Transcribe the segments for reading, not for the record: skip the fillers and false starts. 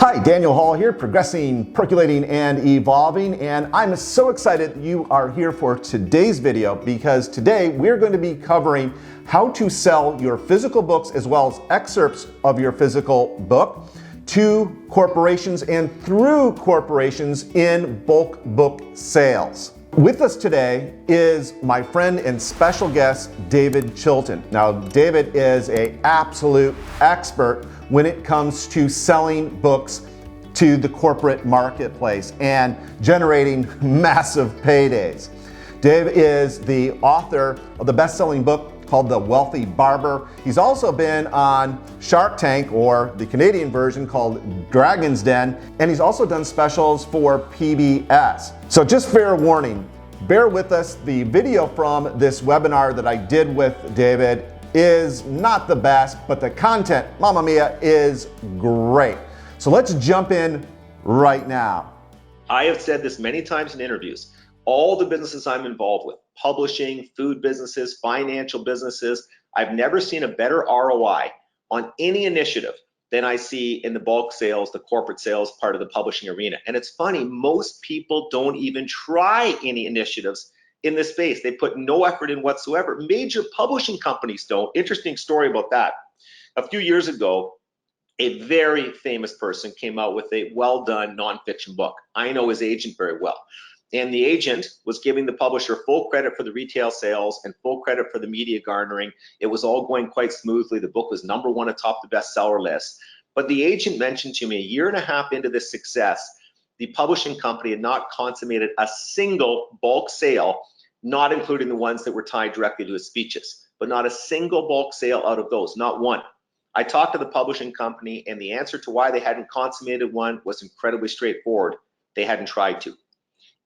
Hi, Daniel Hall here, progressing, percolating, and evolving, and I'm so excited you are here for today's video because today we're going to be covering how to sell your physical books as well as excerpts of your physical book to corporations and through corporations in bulk book sales. With us today is my friend and special guest, David Chilton. Now, David is an absolute expert when it comes to selling books to the corporate marketplace and generating massive paydays. Dave is the author of the best-selling book called The Wealthy Barber. He's also been on Shark Tank, or the Canadian version called Dragon's Den, and he's also done specials for PBS. So just fair warning, bear with us. The video from this webinar that I did with David is not the best, but the content, mamma mia, is great. So let's jump in right now. I have said this many times in interviews. All the businesses I'm involved with, publishing, food businesses, financial businesses, I've never seen a better ROI on any initiative than I see in the bulk sales, the corporate sales part of the publishing arena. And it's funny, most people don't even try any initiatives in this space. They put no effort in whatsoever. Major publishing companies don't. Interesting story about that. A few years ago, a very famous person came out with a well-done nonfiction book. I know his agent very well. And the agent was giving the publisher full credit for the retail sales and full credit for the media garnering. It was all going quite smoothly. The book was #1 atop the bestseller list. But the agent mentioned to me a year and a half into this success, the publishing company had not consummated a single bulk sale, not including the ones that were tied directly to his speeches, but not a single bulk sale out of those, not one. I talked to the publishing company, and the answer to why they hadn't consummated one was incredibly straightforward. They hadn't tried to.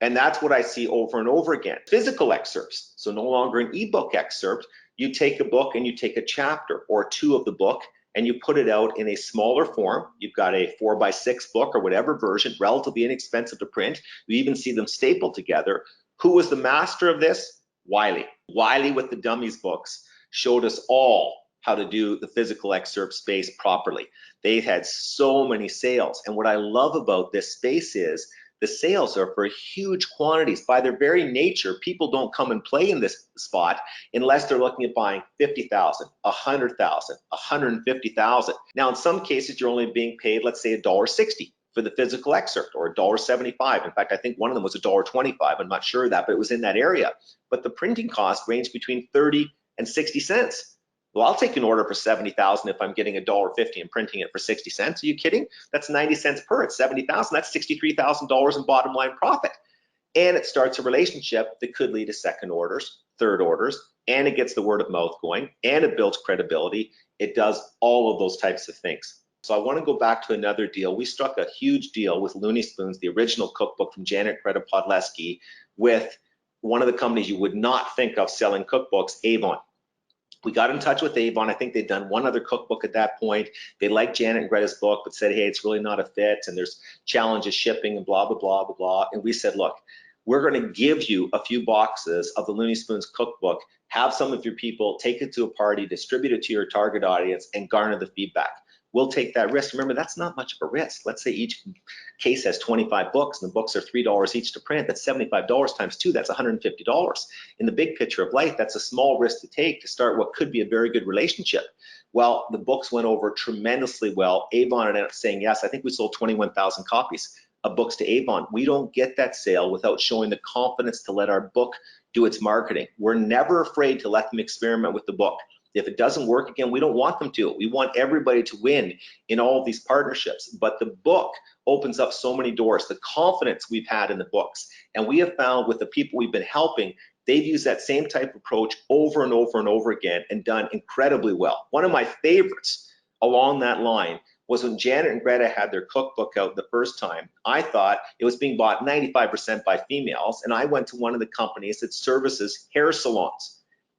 And that's what I see over and over again. Physical excerpts, so no longer an ebook excerpt. You take a book and you take a chapter or two of the book and you put it out in a smaller form. You've got a 4x6 book or whatever version, relatively inexpensive to print. You even see them stapled together. Who was the master of this? Wiley. Wiley with the Dummies books showed us all how to do the physical excerpt space properly. They've had so many sales. And what I love about this space is the sales are for huge quantities. By their very nature, people don't come and play in this spot unless they're looking at buying 50,000, 100,000, 150,000. Now, in some cases, you're only being paid, let's say $1.60 for the physical excerpt, or $1.75. In fact, I think one of them was $1.25. I'm not sure of that, but it was in that area. But the printing cost ranged between 30 and 60 cents. Well, I'll take an order for 70,000 if I'm getting $1.50 and printing it for 60 cents. Are you kidding? That's 90 cents per. It's 70,000. That's $63,000 in bottom line profit. And it starts a relationship that could lead to second orders, third orders, and it gets the word of mouth going, and it builds credibility. It does all of those types of things. So I want to go back to another deal. We struck a huge deal with Looney Spoons, the original cookbook from Janet Greta Podleski, with one of the companies you would not think of selling cookbooks, Avon. We got in touch with Avon. I think they'd done one other cookbook at that point. They liked Janet and Greta's book, but said, hey, it's really not a fit, and there's challenges shipping and blah, blah, blah, blah, blah. And we said, look, we're going to give you a few boxes of the Looney Spoons cookbook, have some of your people take it to a party, distribute it to your target audience, and garner the feedback. We'll take that risk. Remember, that's not much of a risk. Let's say each case has 25 books and the books are $3 each to print. That's $75 times 2. That's $150. In the big picture of life, that's a small risk to take to start what could be a very good relationship. Well, the books went over tremendously well. Avon ended up saying yes. I think we sold 21,000 copies of books to Avon. We don't get that sale without showing the confidence to let our book do its marketing. We're never afraid to let them experiment with the book. If it doesn't work again, we don't want them to. We want everybody to win in all of these partnerships. But the book opens up so many doors, the confidence we've had in the books. And we have found with the people we've been helping, they've used that same type of approach over and over and over again and done incredibly well. One of my favorites along that line was when Janet and Greta had their cookbook out the first time. I thought it was being bought 95% by females, and I went to one of the companies that services hair salons.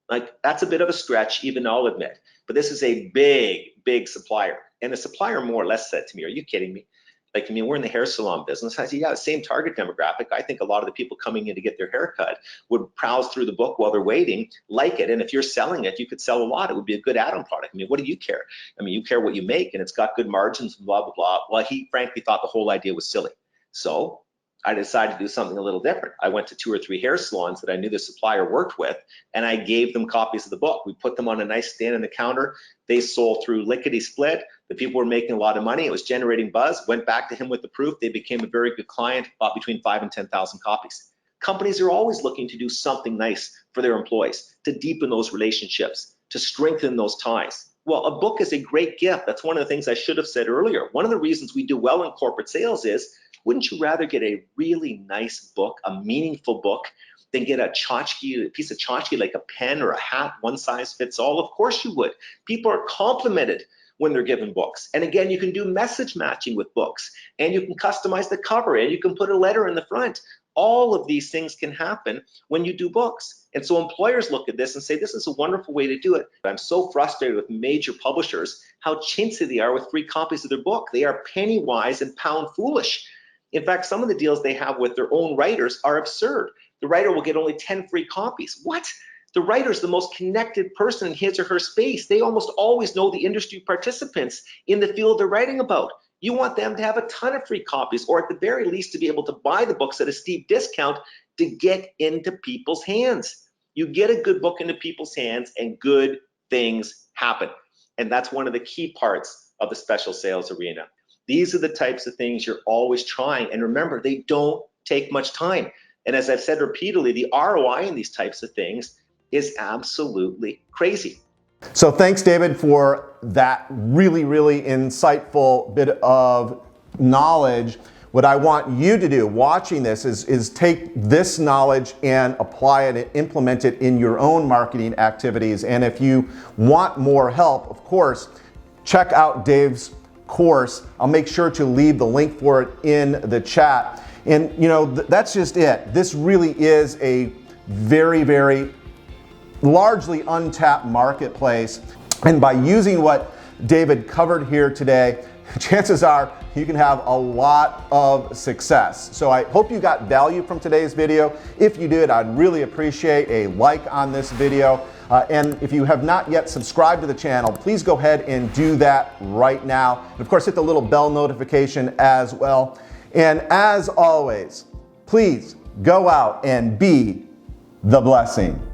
Like, that's a bit of a stretch, even I'll admit, but this is a big, big supplier. And the supplier more or less said to me, are you kidding me? Like, I mean, we're in the hair salon business. I said, yeah, same target demographic. I think a lot of the people coming in to get their hair cut would browse through the book while they're waiting, like it. And if you're selling it, you could sell a lot. It would be a good add-on product. I mean, what do you care? I mean, you care what you make, and it's got good margins, blah, blah, blah. Well, he frankly thought the whole idea was silly. So I decided to do something a little different. I went to 2 or 3 hair salons that I knew the supplier worked with, and I gave them copies of the book. We put them on a nice stand on the counter. They sold through lickety split. The people were making a lot of money. It was generating buzz. Went back to him with the proof. They became a very good client, bought between 5,000 and 10,000 copies. Companies are always looking to do something nice for their employees, to deepen those relationships, to strengthen those ties. Well, a book is a great gift. That's one of the things I should have said earlier. One of the reasons we do well in corporate sales is, wouldn't you rather get a really nice book, a meaningful book, than get a piece of tchotchke like a pen or a hat, one size fits all? Of course you would. People are complimented when they're given books. And again, you can do message matching with books, and you can customize the cover, and you can put a letter in the front. All of these things can happen when you do books. And so employers look at this and say, this is a wonderful way to do it. I'm so frustrated with major publishers, how chintzy they are with free copies of their book. They are penny wise and pound foolish. In fact, some of the deals they have with their own writers are absurd. The writer will get only 10 free copies. What? The writer is the most connected person in his or her space. They almost always know the industry participants in the field they're writing about. You want them to have a ton of free copies, or at the very least to be able to buy the books at a steep discount to get into people's hands. You get a good book into people's hands and good things happen. And that's one of the key parts of the special sales arena. These are the types of things you're always trying. And remember, they don't take much time. And as I've said repeatedly, the ROI in these types of things is absolutely crazy. So thanks, David, for that really, really insightful bit of knowledge. What I want you to do watching this is take this knowledge and apply it and implement it in your own marketing activities. And if you want more help, of course, check out Dave's course. I'll make sure to leave the link for it in the chat. And you know, that's just it. This really is a very, very largely untapped marketplace. And by using what David covered here today, chances are you can have a lot of success. So I hope you got value from today's video. If you did, I'd really appreciate a like on this video. And if you have not yet subscribed to the channel, please go ahead and do that right now. And of course, hit the little bell notification as well. And as always, please go out and be the blessing.